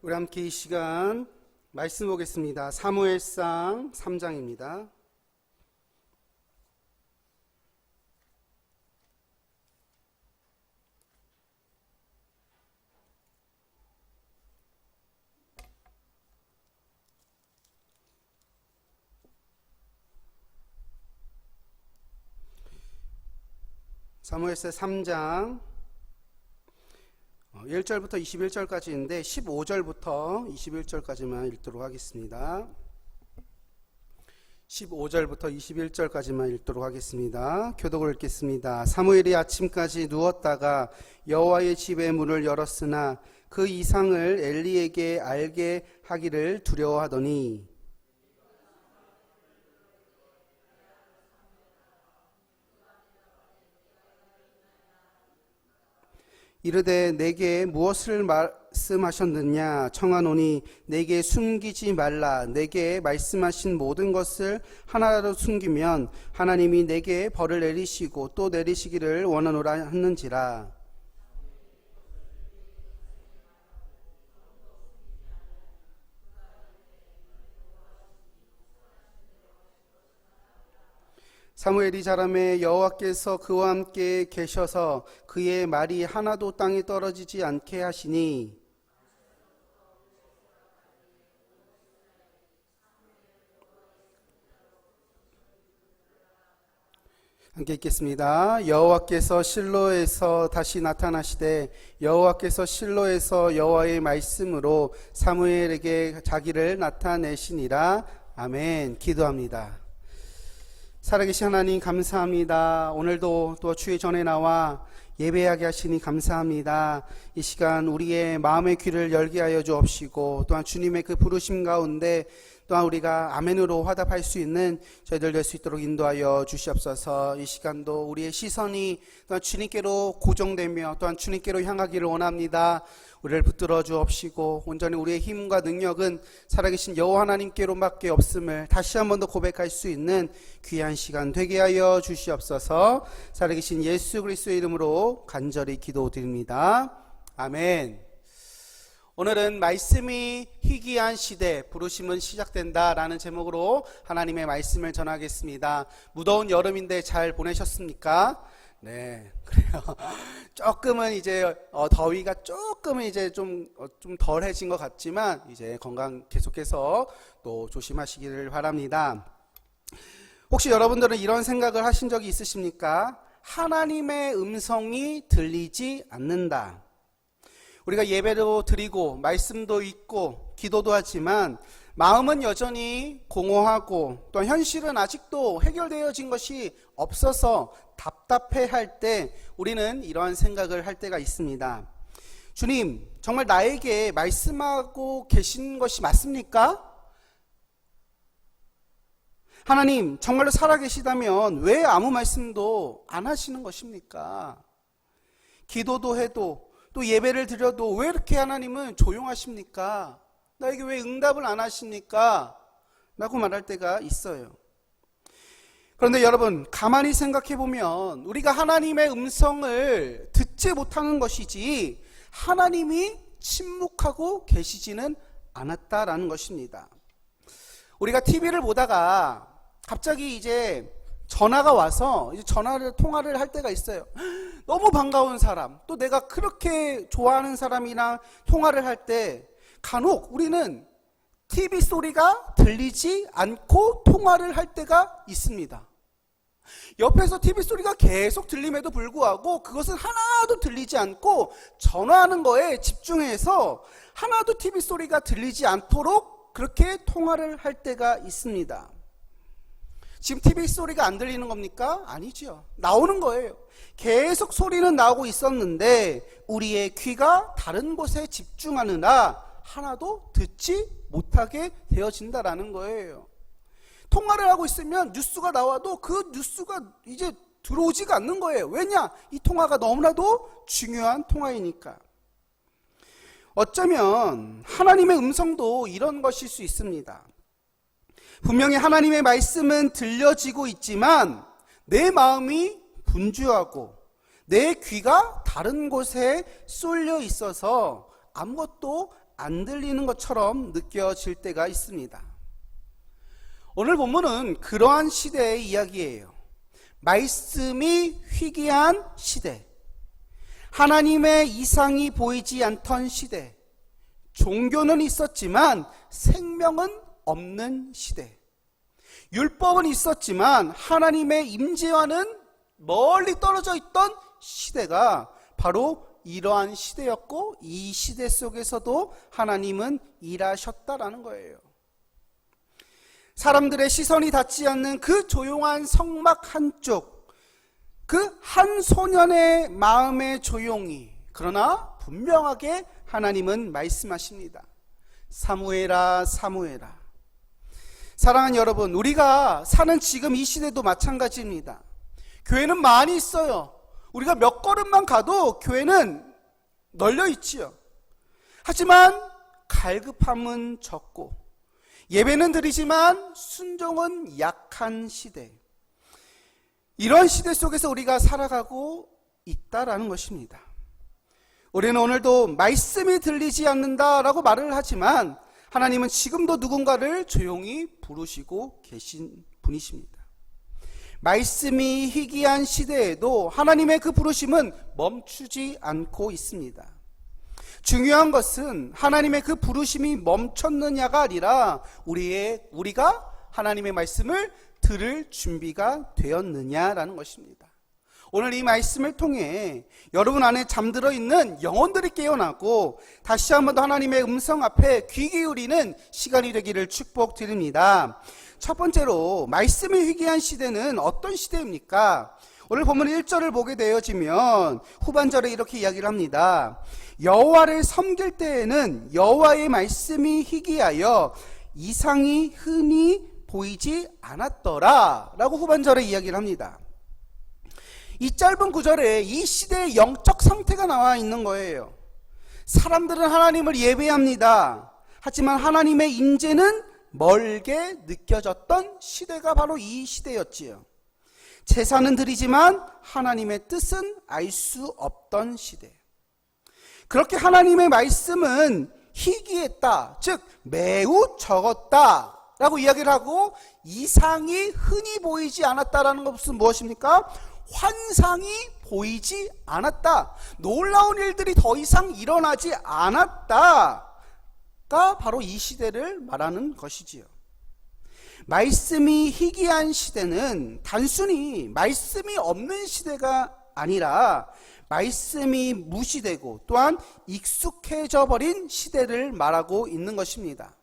우리 함께 이 시간 말씀 보겠습니다. 사무엘상 3장입니다. 사무엘상 3장 1절부터 21절까지인데 15절부터 21절까지만 읽도록 하겠습니다. 15절부터 21절까지만 읽도록 하겠습니다. 교독을 읽겠습니다. 사무엘이 아침까지 누웠다가 여호와의 집의 문을 열었으나 그 이상을 엘리에게 알게 하기를 두려워하더니 이르되 내게 무엇을 말씀하셨느냐 청하노니 내게 숨기지 말라. 내게 말씀하신 모든 것을 하나라도 숨기면 하나님이 내게 벌을 내리시고 또 내리시기를 원하노라 하는지라. 사무엘이 자라매 여호와께서 그와 함께 계셔서 그의 말이 하나도 땅에 떨어지지 않게 하시니 함께 읽겠습니다. 여호와께서 실로에서 다시 나타나시되 여호와께서 실로에서 여호와의 말씀으로 사무엘에게 자기를 나타내시니라. 아멘. 기도합니다. 살아계신 하나님 감사합니다. 오늘도 또 주의 전에 나와 예배하게 하시니 감사합니다. 이 시간 우리의 마음의 귀를 열게 하여 주옵시고 또한 주님의 그 부르심 가운데 또한 우리가 아멘으로 화답할 수 있는 저희들 될 수 있도록 인도하여 주시옵소서. 이 시간도 우리의 시선이 또한 주님께로 고정되며 또한 주님께로 향하기를 원합니다. 우리를 붙들어 주옵시고 온전히 우리의 힘과 능력은 살아계신 여호와 하나님께로밖에 없음을 다시 한 번 더 고백할 수 있는 귀한 시간 되게 하여 주시옵소서. 살아계신 예수 그리스도의 이름으로 간절히 기도드립니다. 아멘. 오늘은 말씀이 희귀한 시대, 부르심은 시작된다라는 제목으로 하나님의 말씀을 전하겠습니다. 무더운 여름인데 잘 보내셨습니까? 네, 그래요. 조금은 이제 더위가 조금은 이제 좀 덜해진 것 같지만 이제 건강 계속해서 또 조심하시기를 바랍니다. 혹시 여러분들은 이런 생각을 하신 적이 있으십니까? 하나님의 음성이 들리지 않는다. 우리가 예배도 드리고 말씀도 읽고 기도도 하지만 마음은 여전히 공허하고 또 현실은 아직도 해결되어진 것이 없어서 답답해할 때 우리는 이러한 생각을 할 때가 있습니다. 주님, 정말 나에게 말씀하고 계신 것이 맞습니까? 하나님, 정말로 살아계시다면 왜 아무 말씀도 안 하시는 것입니까? 기도도 해도 또 예배를 드려도 왜 이렇게 하나님은 조용하십니까? 나에게 왜 응답을 안 하십니까? 라고 말할 때가 있어요. 그런데 여러분, 가만히 생각해 보면 우리가 하나님의 음성을 듣지 못하는 것이지 하나님이 침묵하고 계시지는 않았다라는 것입니다. 우리가 TV를 보다가 갑자기 이제 전화가 와서 이제 통화를 할 때가 있어요. 너무 반가운 사람, 또 내가 그렇게 좋아하는 사람이랑 통화를 할 때 간혹 우리는 TV 소리가 들리지 않고 통화를 할 때가 있습니다. 옆에서 TV 소리가 계속 들림에도 불구하고 그것은 하나도 들리지 않고 전화하는 거에 집중해서 하나도 TV 소리가 들리지 않도록 그렇게 통화를 할 때가 있습니다. 지금 TV 소리가 안 들리는 겁니까? 아니죠. 나오는 거예요. 계속 소리는 나오고 있었는데 우리의 귀가 다른 곳에 집중하느라 하나도 듣지 못하게 되어진다라는 거예요. 통화를 하고 있으면 뉴스가 나와도 그 뉴스가 이제 들어오지가 않는 거예요. 왜냐? 이 통화가 너무나도 중요한 통화이니까. 어쩌면 하나님의 음성도 이런 것일 수 있습니다. 분명히 하나님의 말씀은 들려지고 있지만 내 마음이 분주하고 내 귀가 다른 곳에 쏠려 있어서 아무것도 안 들리는 것처럼 느껴질 때가 있습니다. 오늘 본문은 그러한 시대의 이야기예요. 말씀이 희귀한 시대, 하나님의 이상이 보이지 않던 시대, 종교는 있었지만 생명은 없는 시대, 율법은 있었지만 하나님의 임재와는 멀리 떨어져 있던 시대가 바로 이러한 시대였고, 이 시대 속에서도 하나님은 일하셨다라는 거예요. 사람들의 시선이 닿지 않는 그 조용한 성막 한쪽, 그 한 소년의 마음에 조용히, 그러나 분명하게 하나님은 말씀하십니다. 사무엘아, 사무엘아. 사랑하는 여러분, 우리가 사는 지금 이 시대도 마찬가지입니다. 교회는 많이 있어요. 우리가 몇 걸음만 가도 교회는 널려 있지요. 하지만 갈급함은 적고, 예배는 드리지만 순종은 약한 시대, 이런 시대 속에서 우리가 살아가고 있다라는 것입니다. 우리는 오늘도 말씀이 들리지 않는다라고 말을 하지만 하나님은 지금도 누군가를 조용히 부르시고 계신 분이십니다. 말씀이 희귀한 시대에도 하나님의 그 부르심은 멈추지 않고 있습니다. 중요한 것은 하나님의 그 부르심이 멈췄느냐가 아니라 우리가 하나님의 말씀을 들을 준비가 되었느냐라는 것입니다. 오늘 이 말씀을 통해 여러분 안에 잠들어 있는 영혼들이 깨어나고 다시 한번 더 하나님의 음성 앞에 귀 기울이는 시간이 되기를 축복드립니다. 첫 번째로 말씀이 희귀한 시대는 어떤 시대입니까? 오늘 본문 1절을 보게 되어지면 후반절에 이렇게 이야기를 합니다. 여호와를 섬길 때에는 여호와의 말씀이 희귀하여 이상이 흔히 보이지 않았더라 라고 후반절에 이야기를 합니다. 이 짧은 구절에 이 시대의 영적 상태가 나와 있는 거예요. 사람들은 하나님을 예배합니다. 하지만 하나님의 임재는 멀게 느껴졌던 시대가 바로 이 시대였지요. 제사는 드리지만 하나님의 뜻은 알 수 없던 시대. 그렇게 하나님의 말씀은 희귀했다, 즉 매우 적었다 라고 이야기를 하고, 이상이 흔히 보이지 않았다라는 것은 무엇입니까? 환상이 보이지 않았다, 놀라운 일들이 더 이상 일어나지 않았다가 바로 이 시대를 말하는 것이지요. 말씀이 희귀한 시대는 단순히 말씀이 없는 시대가 아니라 말씀이 무시되고 또한 익숙해져 버린 시대를 말하고 있는 것입니다.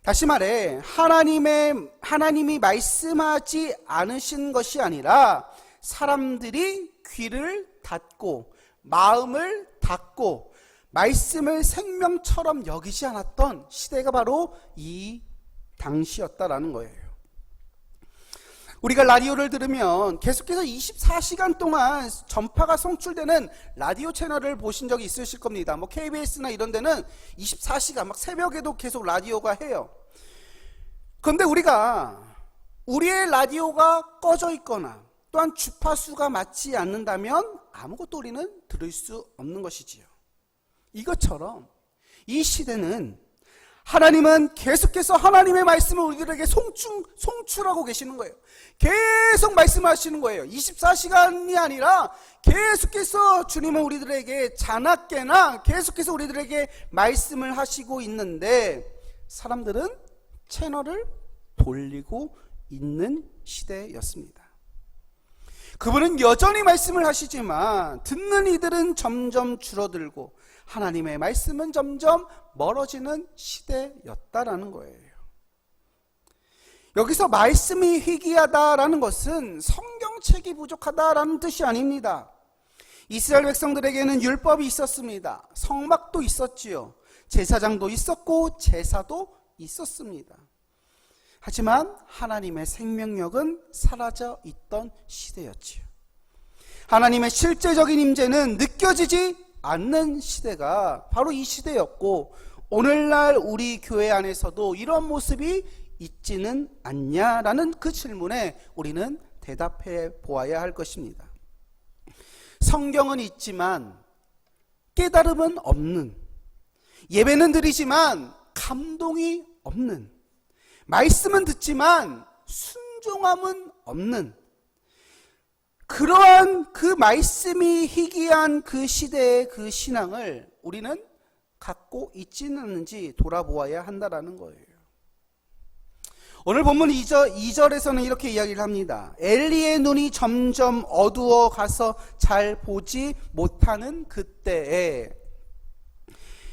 다시 말해 하나님이 말씀하지 않으신 것이 아니라 사람들이 귀를 닫고 마음을 닫고 말씀을 생명처럼 여기지 않았던 시대가 바로 이 당시였다라는 거예요. 우리가 라디오를 들으면 계속해서 24시간 동안 전파가 송출되는 라디오 채널을 보신 적이 있으실 겁니다. 뭐 KBS나 이런 데는 24시간 막 새벽에도 계속 라디오가 해요. 그런데 우리의 라디오가 꺼져 있거나 또한 주파수가 맞지 않는다면 아무것도 우리는 들을 수 없는 것이지요. 이것처럼 이 시대는 하나님은 계속해서 하나님의 말씀을 우리들에게 송출하고 계시는 거예요. 계속 말씀하시는 거예요. 24시간이 아니라 계속해서 주님은 우리들에게 자나깨나 계속해서 우리들에게 말씀을 하시고 있는데, 사람들은 채널을 돌리고 있는 시대였습니다. 그분은 여전히 말씀을 하시지만 듣는 이들은 점점 줄어들고 하나님의 말씀은 점점 멀어지는 시대였다라는 거예요. 여기서 말씀이 희귀하다라는 것은 성경책이 부족하다라는 뜻이 아닙니다. 이스라엘 백성들에게는 율법이 있었습니다. 성막도 있었지요. 제사장도 있었고 제사도 있었습니다. 하지만 하나님의 생명력은 사라져 있던 시대였지요. 하나님의 실제적인 임재는 느껴지지 않는 시대가 바로 이 시대였고, 오늘날 우리 교회 안에서도 이런 모습이 있지는 않냐라는 그 질문에 우리는 대답해 보아야 할 것입니다. 성경은 있지만 깨달음은 없는, 예배는 드리지만 감동이 없는, 말씀은 듣지만 순종함은 없는, 그러한 그 말씀이 희귀한 그 시대의 그 신앙을 우리는 갖고 있지는 않는지 돌아보아야 한다라는 거예요. 오늘 본문 2절에서는 이렇게 이야기를 합니다. 엘리의 눈이 점점 어두워 가서 잘 보지 못하는 그때에,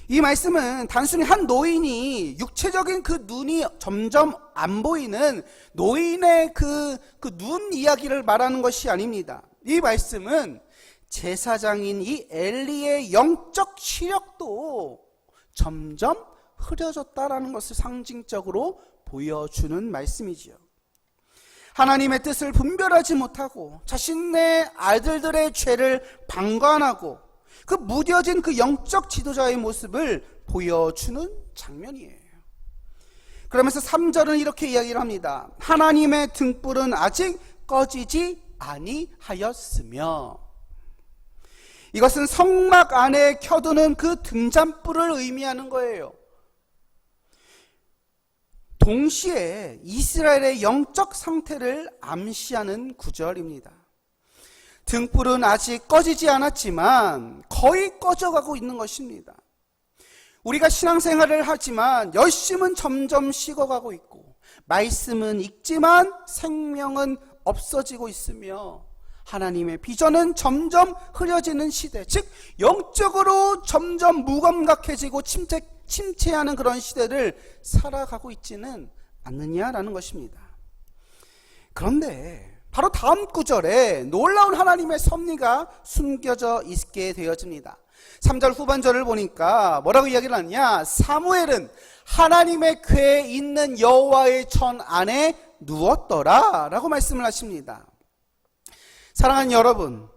이 말씀은 단순히 한 노인이 육체적인 그 눈이 점점 안 보이는 노인의 그 눈 이야기를 말하는 것이 아닙니다. 이 말씀은 제사장인 이 엘리의 영적 시력도 점점 흐려졌다라는 것을 상징적으로 보여주는 말씀이지요. 하나님의 뜻을 분별하지 못하고 자신의 아들들의 죄를 방관하고 그 무뎌진 그 영적 지도자의 모습을 보여주는 장면이에요. 그러면서 3절은 이렇게 이야기를 합니다. 하나님의 등불은 아직 꺼지지 아니하였으며, 이것은 성막 안에 켜두는 그 등잔불을 의미하는 거예요. 동시에 이스라엘의 영적 상태를 암시하는 구절입니다. 등불은 아직 꺼지지 않았지만 거의 꺼져가고 있는 것입니다. 우리가 신앙생활을 하지만 열심은 점점 식어가고 있고, 말씀은 읽지만 생명은 없어지고 있으며, 하나님의 비전은 점점 흐려지는 시대, 즉 영적으로 점점 무감각해지고 침체하는 그런 시대를 살아가고 있지는 않느냐라는 것입니다. 그런데 바로 다음 구절에 놀라운 하나님의 섭리가 숨겨져 있게 되어집니다. 3절 후반절을 보니까 뭐라고 이야기를 하느냐, 사무엘은 하나님의 궤에 있는 여호와의 전 안에 누웠더라 라고 말씀을 하십니다. 사랑하는 여러분,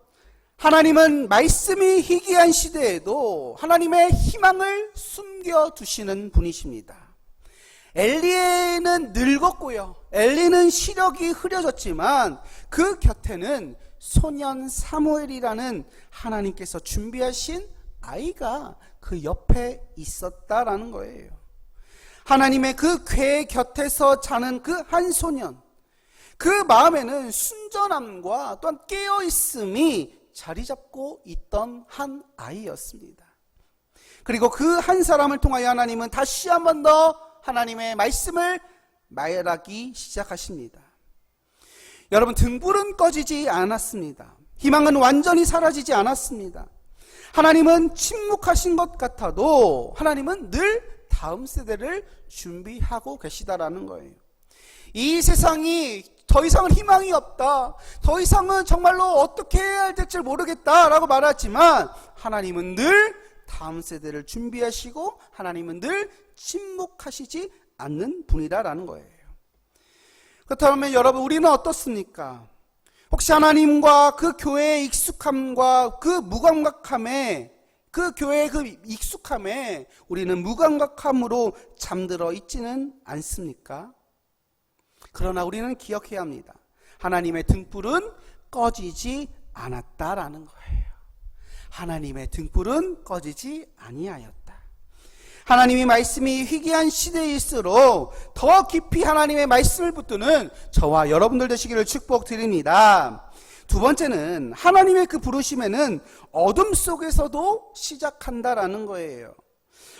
하나님은 말씀이 희귀한 시대에도 하나님의 희망을 숨겨두시는 분이십니다. 엘리는 늙었고요, 엘리는 시력이 흐려졌지만 그 곁에는 소년 사무엘이라는 하나님께서 준비하신 아이가 그 옆에 있었다라는 거예요. 하나님의 그 궤 곁에서 자는 그 한 소년, 그 마음에는 순전함과 또한 깨어있음이 자리 잡고 있던 한 아이였습니다. 그리고 그 한 사람을 통하여 하나님은 다시 한 번 더 하나님의 말씀을 말하기 시작하십니다. 여러분, 등불은 꺼지지 않았습니다. 희망은 완전히 사라지지 않았습니다. 하나님은 침묵하신 것 같아도 하나님은 늘 다음 세대를 준비하고 계시다라는 거예요. 이 세상이 더 이상은 희망이 없다, 더 이상은 정말로 어떻게 해야 될지 모르겠다라고 말하지만 하나님은 늘 다음 세대를 준비하시고 하나님은 늘 침묵하시지 않는 분이라는 거예요. 그렇다면 여러분, 우리는 어떻습니까? 혹시 하나님과 그 교회의 익숙함과 그 무감각함에, 그 교회의 그 익숙함에 우리는 무감각함으로 잠들어 있지는 않습니까? 그러나 우리는 기억해야 합니다. 하나님의 등불은 꺼지지 않았다라는 거예요. 하나님의 등불은 꺼지지 아니하였다. 하나님의 말씀이 희귀한 시대일수록 더 깊이 하나님의 말씀을 붙드는 저와 여러분들 되시기를 축복드립니다. 두 번째는 하나님의 그 부르심에는 어둠 속에서도 시작한다라는 거예요.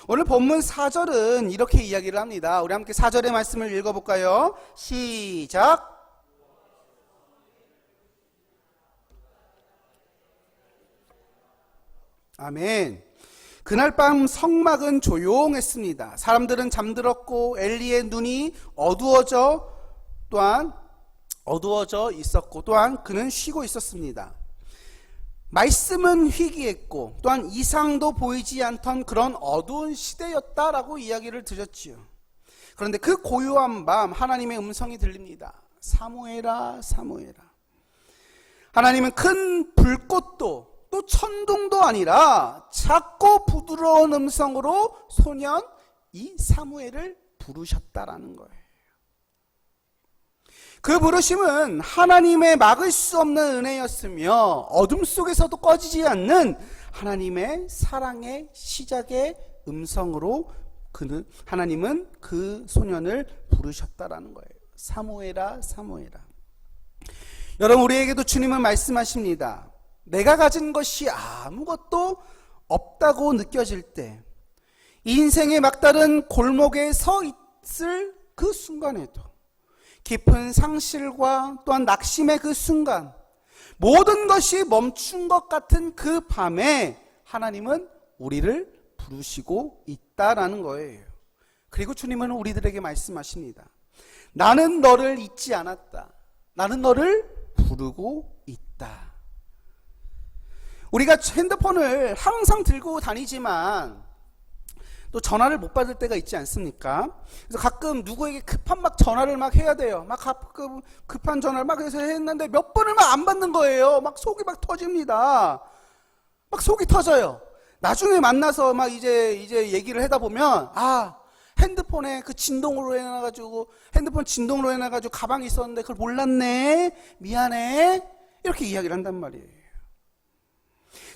오늘 본문 4절은 이렇게 이야기를 합니다. 우리 함께 4절의 말씀을 읽어볼까요? 시작. 아멘. 그날 밤 성막은 조용했습니다. 사람들은 잠들었고 엘리의 눈이 어두워져 있었고 또한 그는 쉬고 있었습니다. 말씀은 희귀했고 또한 이상도 보이지 않던 그런 어두운 시대였다라고 이야기를 드렸지요. 그런데 그 고요한 밤 하나님의 음성이 들립니다. 사무엘아, 사무엘아. 하나님은 큰 불꽃도 또 천둥도 아니라 작고 부드러운 음성으로 소년 이 사무엘을 부르셨다라는 거예요. 그 부르심은 하나님의 막을 수 없는 은혜였으며 어둠 속에서도 꺼지지 않는 하나님의 사랑의 시작의 음성으로 하나님은 그 소년을 부르셨다라는 거예요. 사무엘아, 사무엘아. 여러분, 우리에게도 주님은 말씀하십니다. 내가 가진 것이 아무것도 없다고 느껴질 때, 인생의 막다른 골목에 서 있을 그 순간에도, 깊은 상실과 또한 낙심의 그 순간, 모든 것이 멈춘 것 같은 그 밤에 하나님은 우리를 부르시고 있다라는 거예요. 그리고 주님은 우리들에게 말씀하십니다. 나는 너를 잊지 않았다. 나는 너를 부르고 있다. 우리가 핸드폰을 항상 들고 다니지만 또 전화를 못 받을 때가 있지 않습니까? 그래서 가끔 누구에게 급한 막 전화를 막 해야 돼요. 막 급한 전화를 막 해서 했는데 몇 번을 막 안 받는 거예요. 막 속이 막 터집니다. 막 속이 터져요. 나중에 만나서 막 이제 얘기를 하다 보면, 핸드폰에 그 진동으로 해놔가지고, 핸드폰 진동으로 해놔가지고 가방에 있었는데 그걸 몰랐네. 미안해. 이렇게 이야기를 한단 말이에요.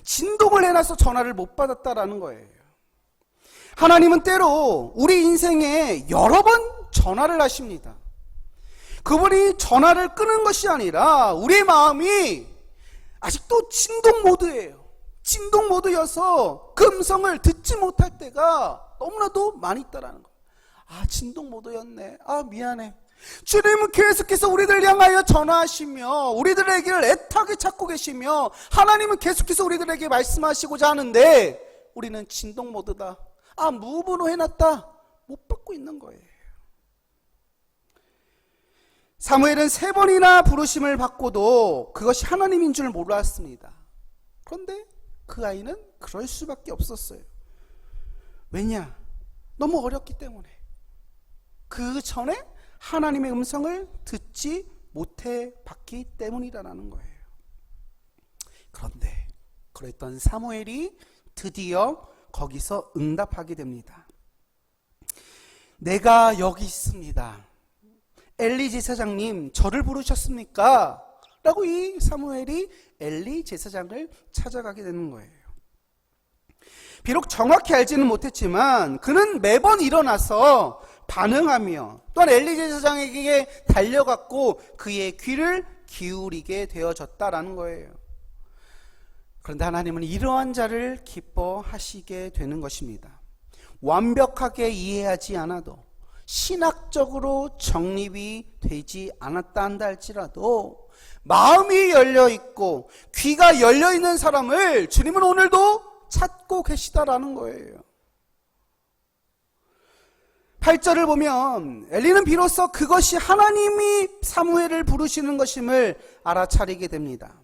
진동을 해놔서 전화를 못 받았다라는 거예요. 하나님은 때로 우리 인생에 여러 번 전화를 하십니다. 그분이 전화를 끄는 것이 아니라 우리의 마음이 아직도 진동 모드예요. 진동 모드여서 그 음성을 듣지 못할 때가 너무나도 많이 있다라는 거예요. 진동 모드였네. 미안해. 주님은 계속해서 우리들 향하여 전화하시며 우리들에게 애타게 찾고 계시며 하나님은 계속해서 우리들에게 말씀하시고자 하는데 우리는 진동 모드다. 무번호 해놨다. 못 받고 있는 거예요. 사무엘은 3번이나 부르심을 받고도 그것이 하나님인 줄 몰랐습니다. 그런데 그 아이는 그럴 수밖에 없었어요. 왜냐? 너무 어렸기 때문에. 그 전에 하나님의 음성을 듣지 못해 봤기 때문이라는 거예요. 그런데 그랬던 사무엘이 드디어 거기서 응답하게 됩니다. 내가 여기 있습니다. 엘리 제사장님, 저를 부르셨습니까? 라고 이 사무엘이 엘리 제사장을 찾아가게 되는 거예요. 비록 정확히 알지는 못했지만 그는 매번 일어나서 반응하며 또한 엘리 제사장에게 달려갔고 그의 귀를 기울이게 되어졌다라는 거예요. 그런데 하나님은 이러한 자를 기뻐하시게 되는 것입니다. 완벽하게 이해하지 않아도 신학적으로 정립이 되지 않았다 한다 할지라도 마음이 열려있고 귀가 열려있는 사람을 주님은 오늘도 찾고 계시다라는 거예요. 8절을 보면 엘리는 비로소 그것이 하나님이 사무엘을 부르시는 것임을 알아차리게 됩니다.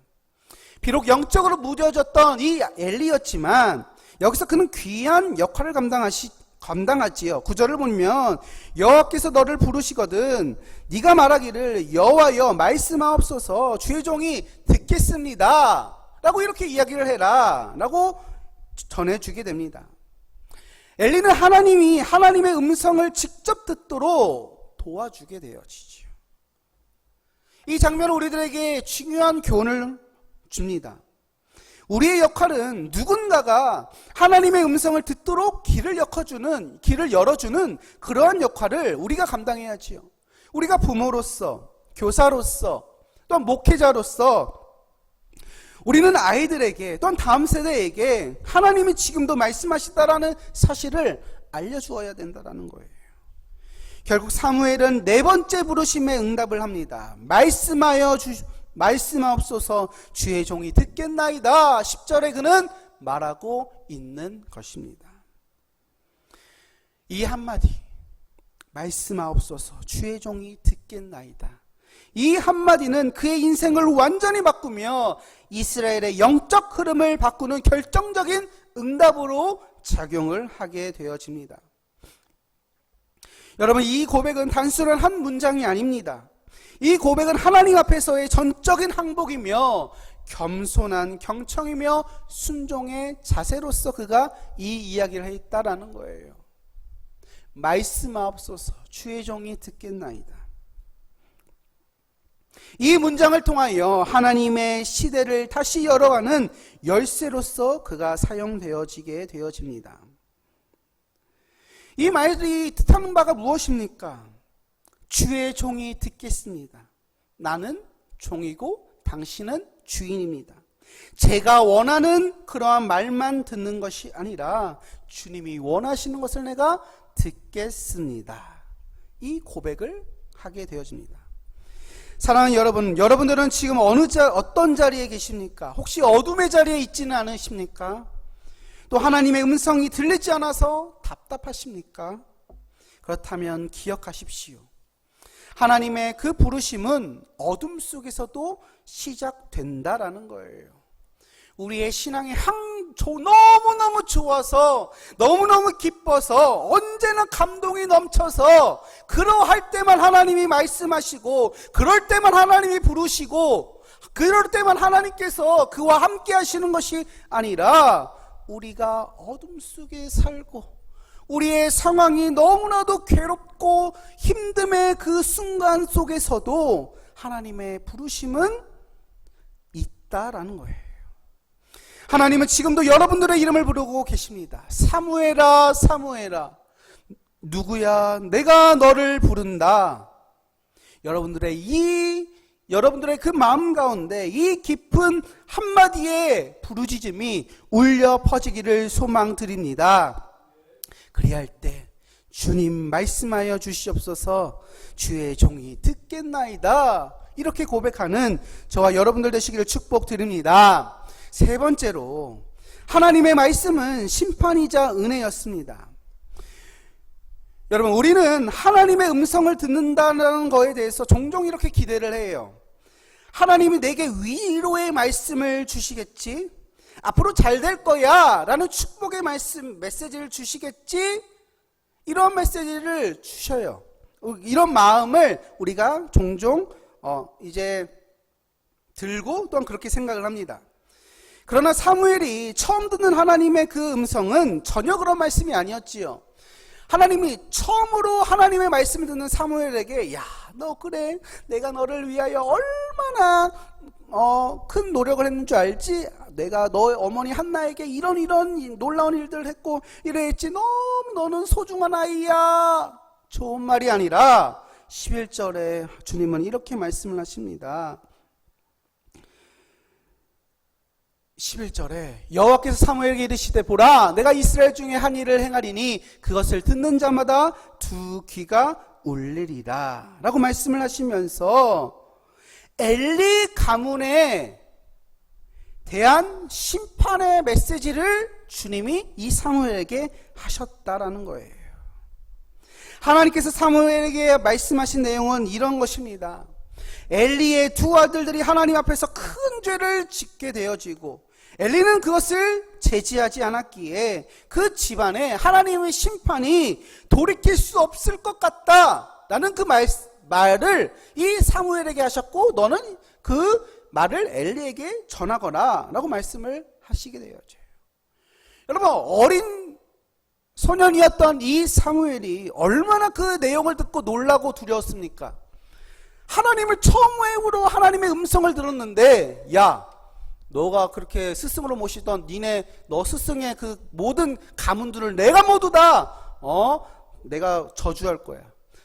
비록 영적으로 무뎌졌던 이 엘리였지만 여기서 그는 귀한 역할을 감당하지요. 9절을 보면 여호와께서 너를 부르시거든 네가 말하기를 여호와여 말씀하옵소서 주의 종이 듣겠습니다 라고 이렇게 이야기를 해라 라고 전해주게 됩니다. 엘리는 하나님이 하나님의 음성을 직접 듣도록 도와주게 되어지죠. 이 장면은 우리들에게 중요한 교훈을 줍니다. 우리의 역할은 누군가가 하나님의 음성을 듣도록 길을 열어주는 그러한 역할을 우리가 감당해야지요. 우리가 부모로서, 교사로서, 또한 목회자로서 우리는 아이들에게 또한 다음 세대에게 하나님이 지금도 말씀하시다라는 사실을 알려주어야 된다는 거예요. 결국 사무엘은 4번째 부르심에 응답을 합니다. 말씀하옵소서 주의 종이 듣겠나이다. 10절에 그는 말하고 있는 것입니다. 이 한마디 말씀하옵소서 주의 종이 듣겠나이다. 이 한마디는 그의 인생을 완전히 바꾸며 이스라엘의 영적 흐름을 바꾸는 결정적인 응답으로 작용을 하게 되어집니다. 여러분, 이 고백은 단순한 한 문장이 아닙니다. 이 고백은 하나님 앞에서의 전적인 항복이며 겸손한 경청이며 순종의 자세로서 그가 이 이야기를 했다라는 거예요. 말씀하옵소서 주의 종이 듣겠나이다. 이 문장을 통하여 하나님의 시대를 다시 열어가는 열쇠로서 그가 사용되어지게 되어집니다. 이 말이 뜻하는 바가 무엇입니까? 주의 종이 듣겠습니다. 나는 종이고 당신은 주인입니다. 제가 원하는 그러한 말만 듣는 것이 아니라 주님이 원하시는 것을 내가 듣겠습니다. 이 고백을 하게 되어집니다. 사랑하는 여러분, 여러분들은 지금 어떤 자리에 계십니까? 혹시 어둠의 자리에 있지는 않으십니까? 또 하나님의 음성이 들리지 않아서 답답하십니까? 그렇다면 기억하십시오. 하나님의 그 부르심은 어둠 속에서도 시작된다라는 거예요. 우리의 신앙이 너무너무 좋아서, 너무너무 기뻐서, 언제나 감동이 넘쳐서, 그러할 때만 하나님이 말씀하시고, 그럴 때만 하나님이 부르시고, 그럴 때만 하나님께서 그와 함께 하시는 것이 아니라, 우리가 어둠 속에 살고, 우리의 상황이 너무나도 괴롭고 힘듦의 그 순간 속에서도 하나님의 부르심은 있다라는 거예요. 하나님은 지금도 여러분들의 이름을 부르고 계십니다. 사무엘아, 사무엘아. 누구야? 내가 너를 부른다. 여러분들의 그 마음 가운데 이 깊은 한마디의 부르짖음이 울려 퍼지기를 소망드립니다. 그리할 때 주님 말씀하여 주시옵소서. 주의 종이 듣겠나이다. 이렇게 고백하는 저와 여러분들 되시기를 축복드립니다. 세 번째로, 하나님의 말씀은 심판이자 은혜였습니다. 여러분, 우리는 하나님의 음성을 듣는다는 것에 대해서 종종 이렇게 기대를 해요. 하나님이 내게 위로의 말씀을 주시겠지? 앞으로 잘 될 거야 라는 축복의 메시지를 주시겠지? 이런 메시지를 주셔요. 이런 마음을 우리가 종종 이제 들고 또한 그렇게 생각을 합니다. 그러나 사무엘이 처음 듣는 하나님의 그 음성은 전혀 그런 말씀이 아니었지요. 하나님이 처음으로 하나님의 말씀을 듣는 사무엘에게, 야, 너 그래, 내가 너를 위하여 얼마나 큰 노력을 했는 줄 알지? 내가 너의 어머니 한나에게 이런 놀라운 일들을 했고 이랬지. 너무 너는 소중한 아이야. 좋은 말이 아니라 11절에 주님은 이렇게 말씀을 하십니다. 11절에 여호와께서 사무엘에게 이르시되, 보라, 내가 이스라엘 중에 한 일을 행하리니 그것을 듣는 자마다 두 귀가 울리리라 라고 말씀을 하시면서 엘리 가문에 대한 심판의 메시지를 주님이 이 사무엘에게 하셨다라는 거예요. 하나님께서 사무엘에게 말씀하신 내용은 이런 것입니다. 엘리의 두 아들들이 하나님 앞에서 큰 죄를 짓게 되어지고, 엘리는 그것을 제지하지 않았기에 그 집안에 하나님의 심판이 돌이킬 수 없을 것 같다라는 그 말을 이 사무엘에게 하셨고, 너는 그 말을 엘리에게 전하거라 라고 말씀을 하시게 되어져요. 여러분, 어린 소년이었던 이 사무엘이 얼마나 그 내용을 듣고 놀라고 두려웠습니까? 하나님을 처음으로 하나님의 음성을 들었는데, 야, 너가 그렇게 스승으로 모시던 너 스승의 그 모든 가문들을 내가 모두 다 내가 저주할 거야.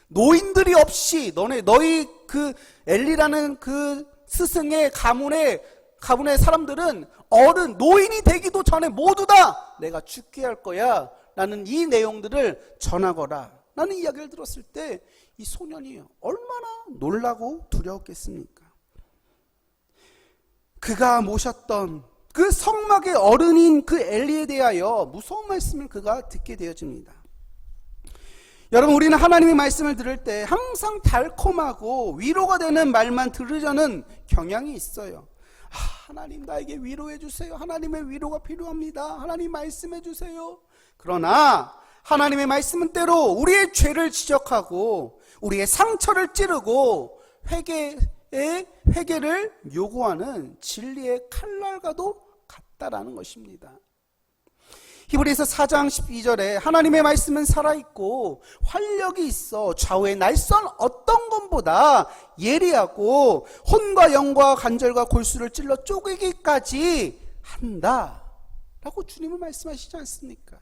노인들이 없이 너희 그 엘리라는 그 스승의 가문의 사람들은 노인이 되기도 전에 모두 다 내가 죽게 할 거야 라는 이 내용들을 전하거라 라는 이야기를 들었을 때 이 소년이 얼마나 놀라고 두려웠겠습니까? 그가 모셨던 그 성막의 어른인 그 엘리에 대하여 무서운 말씀을 그가 듣게 되어집니다. 여러분, 우리는 하나님의 말씀을 들을 때 항상 달콤하고 위로가 되는 말만 들으려는 경향이 있어요. 하나님, 나에게 위로해 주세요. 하나님의 위로가 필요합니다. 하나님 말씀해 주세요. 그러나 하나님의 말씀은 때로 우리의 죄를 지적하고 우리의 상처를 찌르고 회개를 요구하는 진리의 칼날과도 같다라는 것입니다. 히브리서 4장 12절에 하나님의 말씀은 살아있고 활력이 있어 좌우의 날선 어떤 것보다 예리하고 혼과 영과 관절과 골수를 찔러 쪼개기까지 한다 라고 주님은 말씀하시지 않습니까?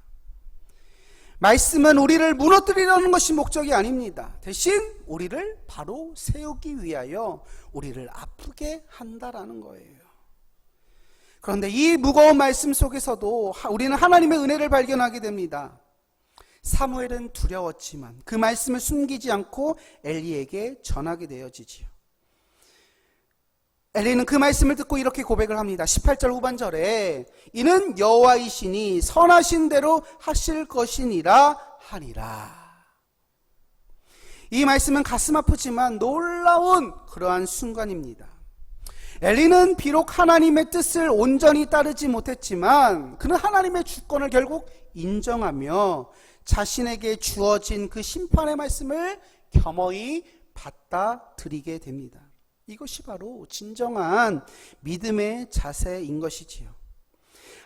말씀은 우리를 무너뜨리려는 것이 목적이 아닙니다. 대신 우리를 바로 세우기 위하여 우리를 아프게 한다라는 거예요. 그런데 이 무거운 말씀 속에서도 우리는 하나님의 은혜를 발견하게 됩니다. 사무엘은 두려웠지만 그 말씀을 숨기지 않고 엘리에게 전하게 되어지지요. 엘리는 그 말씀을 듣고 이렇게 고백을 합니다. 18절 후반절에 이는 여호와이시니 선하신 대로 하실 것이니라 하니라. 이 말씀은 가슴 아프지만 놀라운 그러한 순간입니다. 엘리는 비록 하나님의 뜻을 온전히 따르지 못했지만 그는 하나님의 주권을 결국 인정하며 자신에게 주어진 그 심판의 말씀을 겸허히 받아들이게 됩니다. 이것이 바로 진정한 믿음의 자세인 것이지요.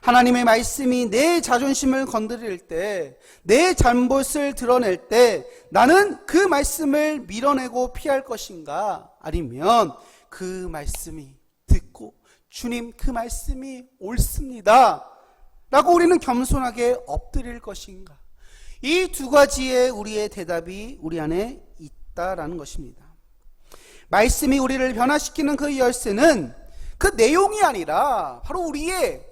하나님의 말씀이 내 자존심을 건드릴 때, 내 잘못을 드러낼 때 나는 그 말씀을 밀어내고 피할 것인가? 아니면 그 말씀이 듣고 주님 그 말씀이 옳습니다 라고 우리는 겸손하게 엎드릴 것인가? 이 두 가지의 우리의 대답이 우리 안에 있다라는 것입니다. 말씀이 우리를 변화시키는 그 열쇠는 그 내용이 아니라 바로 우리의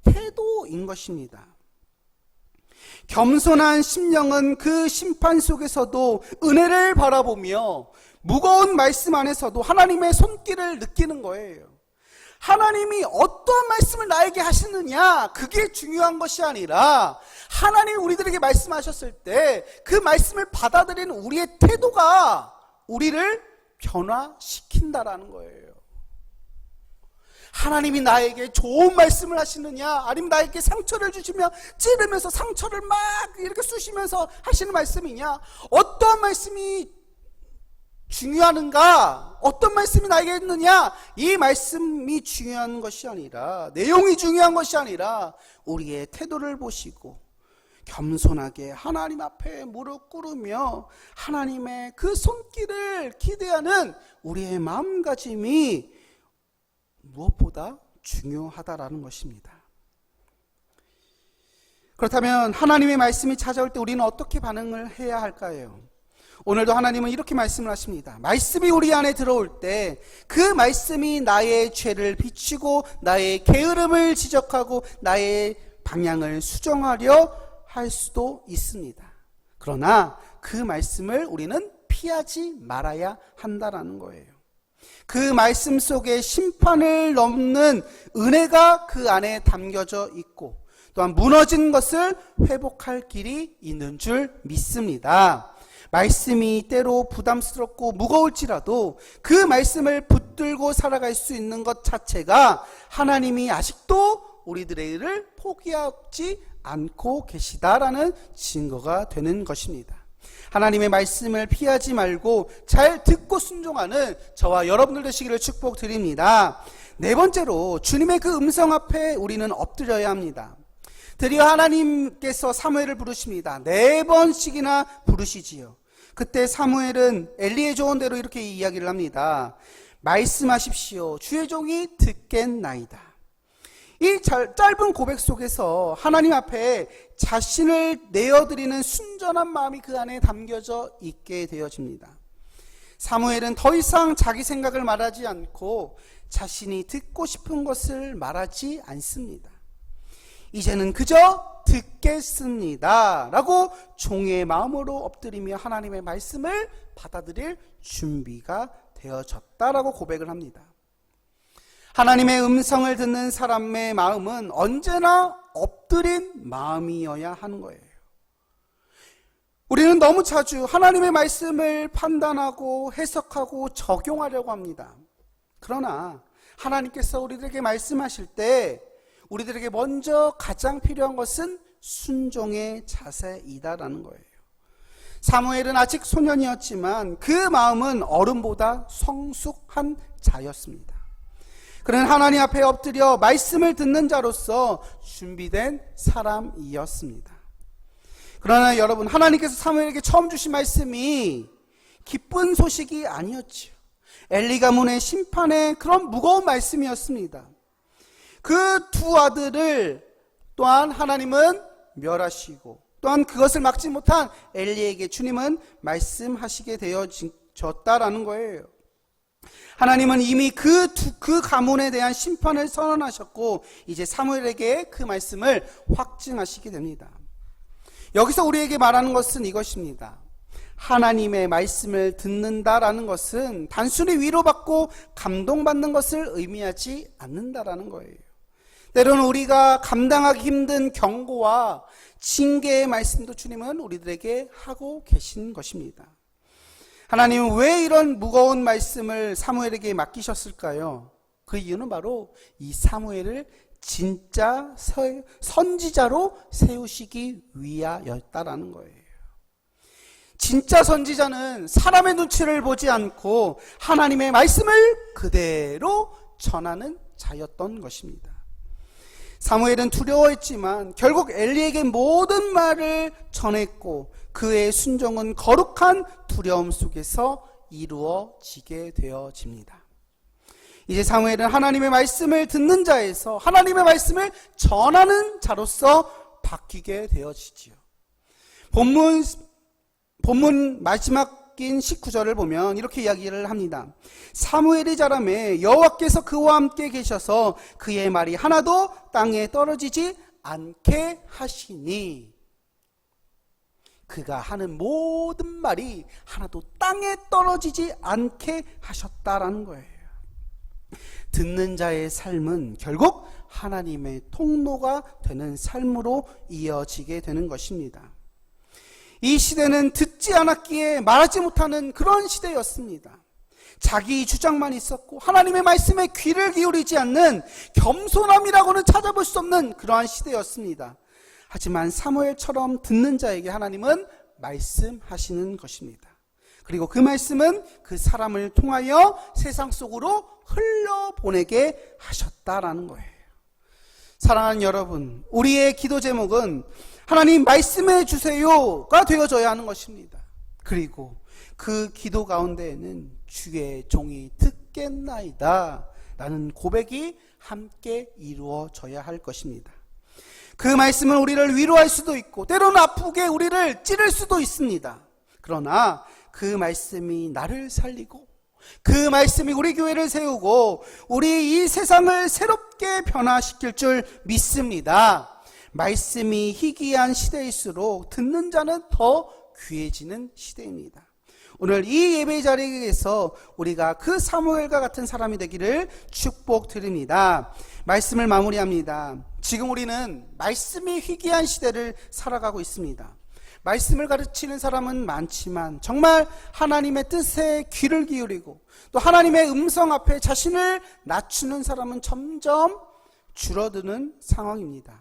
태도인 것입니다. 겸손한 심령은 그 심판 속에서도 은혜를 바라보며 무거운 말씀 안에서도 하나님의 손길을 느끼는 거예요. 하나님이 어떠한 말씀을 나에게 하시느냐, 그게 중요한 것이 아니라 하나님이 우리들에게 말씀하셨을 때 그 말씀을 받아들이는 우리의 태도가 우리를 변화시킨다라는 거예요. 하나님이 나에게 좋은 말씀을 하시느냐, 아니면 나에게 상처를 주시며 찌르면서 상처를 막 이렇게 쑤시면서 하시는 말씀이냐, 어떤 말씀이 중요한가, 어떤 말씀이 나에게 있느냐, 이 말씀이 중요한 것이 아니라, 내용이 중요한 것이 아니라 우리의 태도를 보시고 겸손하게 하나님 앞에 무릎 꿇으며 하나님의 그 손길을 기대하는 우리의 마음가짐이 무엇보다 중요하다라는 것입니다. 그렇다면 하나님의 말씀이 찾아올 때 우리는 어떻게 반응을 해야 할까요? 오늘도 하나님은 이렇게 말씀을 하십니다. 말씀이 우리 안에 들어올 때 그 말씀이 나의 죄를 비추고 나의 게으름을 지적하고 나의 방향을 수정하려 할 수도 있습니다. 그러나 그 말씀을 우리는 피하지 말아야 한다라는 거예요. 그 말씀 속에 심판을 넘는 은혜가 그 안에 담겨져 있고 또한 무너진 것을 회복할 길이 있는 줄 믿습니다. 말씀이 때로 부담스럽고 무거울지라도 그 말씀을 붙들고 살아갈 수 있는 것 자체가 하나님이 아직도 우리들의 일을 포기하지 않고 계시다라는 증거가 되는 것입니다. 하나님의 말씀을 피하지 말고 잘 듣고 순종하는 저와 여러분들 되시기를 축복드립니다. 네 번째로 주님의 그 음성 앞에 우리는 엎드려야 합니다. 드디어 하나님께서 사무엘을 부르십니다. 4번씩이나 부르시지요. 그때 사무엘은 엘리의 조언대로 이렇게 이야기를 합니다. 말씀하십시오. 주의 종이 듣겠나이다. 이 짧은 고백 속에서 하나님 앞에 자신을 내어드리는 순전한 마음이 그 안에 담겨져 있게 되어집니다. 사무엘은 더 이상 자기 생각을 말하지 않고 자신이 듣고 싶은 것을 말하지 않습니다. 이제는 그저 듣겠습니다 라고 종의 마음으로 엎드리며 하나님의 말씀을 받아들일 준비가 되어졌다라고 고백을 합니다. 하나님의 음성을 듣는 사람의 마음은 언제나 엎드린 마음이어야 하는 거예요. 우리는 너무 자주 하나님의 말씀을 판단하고 해석하고 적용하려고 합니다. 그러나 하나님께서 우리들에게 말씀하실 때 우리들에게 먼저 가장 필요한 것은 순종의 자세이다라는 거예요. 사무엘은 아직 소년이었지만 그 마음은 어른보다 성숙한 자였습니다. 그는 하나님 앞에 엎드려 말씀을 듣는 자로서 준비된 사람이었습니다. 그러나 여러분, 하나님께서 사무엘에게 처음 주신 말씀이 기쁜 소식이 아니었지요. 엘리 가문의 심판의 그런 무거운 말씀이었습니다. 그 두 아들을 또한 하나님은 멸하시고 또한 그것을 막지 못한 엘리에게 주님은 말씀하시게 되어졌다라는 거예요. 하나님은 이미 그 가문에 대한 심판을 선언하셨고 이제 사무엘에게 그 말씀을 확증하시게 됩니다. 여기서 우리에게 말하는 것은 이것입니다. 하나님의 말씀을 듣는다라는 것은 단순히 위로받고 감동받는 것을 의미하지 않는다라는 거예요. 때로는 우리가 감당하기 힘든 경고와 징계의 말씀도 주님은 우리들에게 하고 계신 것입니다. 하나님은 왜 이런 무거운 말씀을 사무엘에게 맡기셨을까요? 그 이유는 바로 이 사무엘을 진짜 선지자로 세우시기 위하였다라는 거예요. 진짜 선지자는 사람의 눈치를 보지 않고 하나님의 말씀을 그대로 전하는 자였던 것입니다. 사무엘은 두려워했지만 결국 엘리에게 모든 말을 전했고 그의 순종은 거룩한 두려움 속에서 이루어지게 되어집니다. 이제 사무엘은 하나님의 말씀을 듣는 자에서 하나님의 말씀을 전하는 자로서 바뀌게 되어지지요. 본문 마지막인 19절을 보면 이렇게 이야기를 합니다. 사무엘이 자라매 여호와께서 그와 함께 계셔서 그의 말이 하나도 땅에 떨어지지 않게 하시니, 그가 하는 모든 말이 하나도 땅에 떨어지지 않게 하셨다라는 거예요. 듣는 자의 삶은 결국 하나님의 통로가 되는 삶으로 이어지게 되는 것입니다. 이 시대는 듣지 않았기에 말하지 못하는 그런 시대였습니다. 자기 주장만 있었고 하나님의 말씀에 귀를 기울이지 않는 겸손함이라고는 찾아볼 수 없는 그러한 시대였습니다. 하지만 사무엘처럼 듣는 자에게 하나님은 말씀하시는 것입니다. 그리고 그 말씀은 그 사람을 통하여 세상 속으로 흘려보내게 하셨다라는 거예요. 사랑하는 여러분, 우리의 기도 제목은 하나님 말씀해 주세요가 되어져야 하는 것입니다. 그리고 그 기도 가운데에는 주의 종이 듣겠나이다 라는 고백이 함께 이루어져야 할 것입니다. 그 말씀은 우리를 위로할 수도 있고 때로는 아프게 우리를 찌를 수도 있습니다. 그러나 그 말씀이 나를 살리고 그 말씀이 우리 교회를 세우고 우리 이 세상을 새롭게 변화시킬 줄 믿습니다. 말씀이 희귀한 시대일수록 듣는 자는 더 귀해지는 시대입니다. 오늘 이 예배 자리에서 우리가 그 사무엘과 같은 사람이 되기를 축복드립니다. 말씀을 마무리합니다. 지금 우리는 말씀이 희귀한 시대를 살아가고 있습니다. 말씀을 가르치는 사람은 많지만 정말 하나님의 뜻에 귀를 기울이고 또 하나님의 음성 앞에 자신을 낮추는 사람은 점점 줄어드는 상황입니다.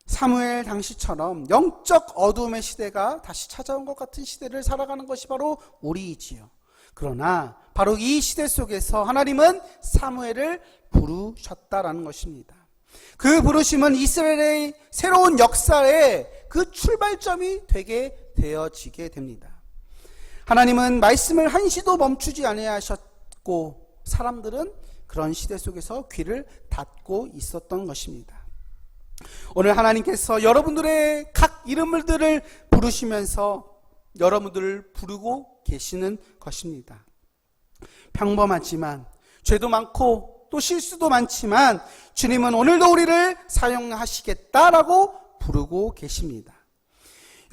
사무엘 당시처럼 영적 어둠의 시대가 다시 찾아온 것 같은 시대를 살아가는 것이 바로 우리이지요. 그러나 바로 이 시대 속에서 하나님은 사무엘을 부르셨다라는 것입니다. 그 부르심은 이스라엘의 새로운 역사의 그 출발점이 되게 되어지게 됩니다. 하나님은 말씀을 한시도 멈추지 아니하셨고 사람들은 그런 시대 속에서 귀를 닫고 있었던 것입니다. 오늘 하나님께서 여러분들의 각 이름들을 부르시면서 여러분들을 부르고 계시는 것입니다. 평범하지만 죄도 많고 또 실수도 많지만 주님은 오늘도 우리를 사용하시겠다라고 부르고 계십니다.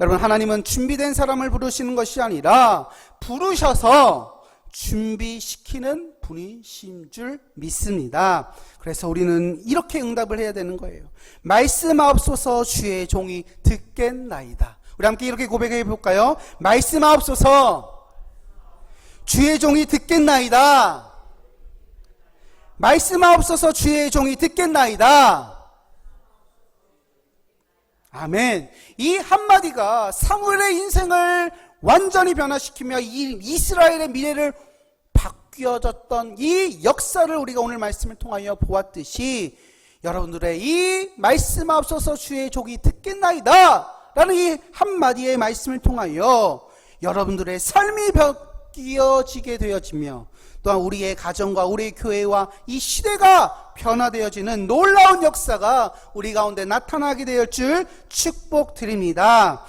여러분, 하나님은 준비된 사람을 부르시는 것이 아니라 부르셔서 준비시키는 분이신 줄 믿습니다. 그래서 우리는 이렇게 응답을 해야 되는 거예요. 말씀하옵소서 주의 종이 듣겠나이다. 우리 함께 이렇게 고백해 볼까요? 말씀하옵소서 주의 종이 듣겠나이다. 말씀하옵소서 주의 종이 듣겠나이다. 아멘. 이 한마디가 사무엘의 인생을 완전히 변화시키며 이 이스라엘의 미래를 바뀌어졌던 이 역사를 우리가 오늘 말씀을 통하여 보았듯이 여러분들의 이 말씀하옵소서 주의 종이 듣겠나이다 라는 이 한마디의 말씀을 통하여 여러분들의 삶이 끼어지게 되어지며 또한 우리의 가정과 우리의 교회와 이 시대가 변화되어지는 놀라운 역사가 우리 가운데 나타나게 될 줄 축복드립니다.